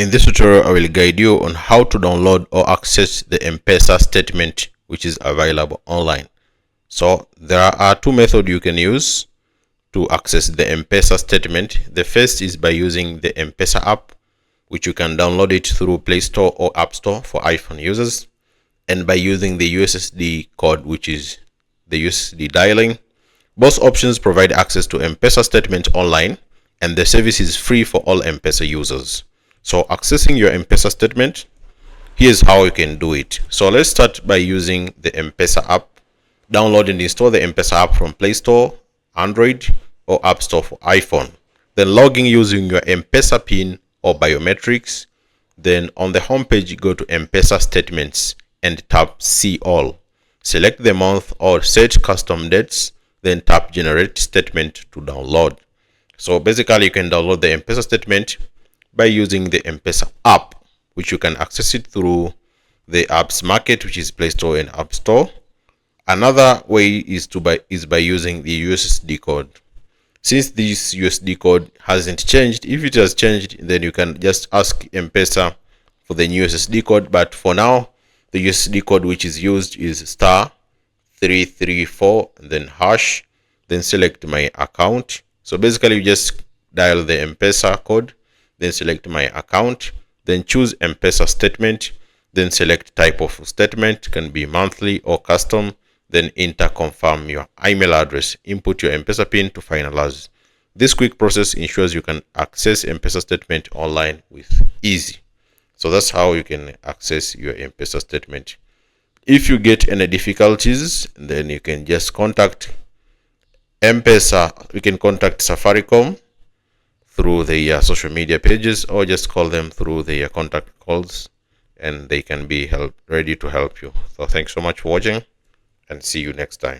In this tutorial, I will guide you on how to download or access the M-PESA statement which is available online. So there are two methods you can use to access the M-PESA statement. The first is by using the M-PESA app, which you can download it through Play Store or App Store for iPhone users, and by using the USSD code, which is the USSD dialing. Both options provide access to M-PESA statement online, and the service is free for all M-PESA users. So accessing your M-PESA statement, here's how you can do it. So let's start by using the M-PESA app. Download and install the M-PESA app from Play Store, Android, or App Store for iPhone. Then log in using your M-PESA PIN or biometrics. Then on the home page, go to M-PESA statements and tap See All. Select the month or set custom dates, then tap Generate Statement to download. So basically, you can download the M-PESA statement by using the M-PESA app, which you can access it through the apps market, which is Play Store and App Store. Another way is by using the USSD code. Since this USSD code hasn't changed, if it has changed, then you can just ask M-PESA for the new USSD code. But for now, the USSD code which is used is *334 and then hash, then select my account. So basically, you just dial the M-PESA code, then select my account, then choose M-PESA statement, then select type of statement, can be monthly or custom, then enter confirm your email address, input your M-PESA PIN to finalize. This quick process ensures you can access M-PESA statement online with ease. So that's how you can access your M-PESA statement. If you get any difficulties, then you can just contact M-PESA. You can contact Safaricom through their social media pages, or just call them through their contact calls, and they can be ready to help you. So thanks so much for watching, and see you next time.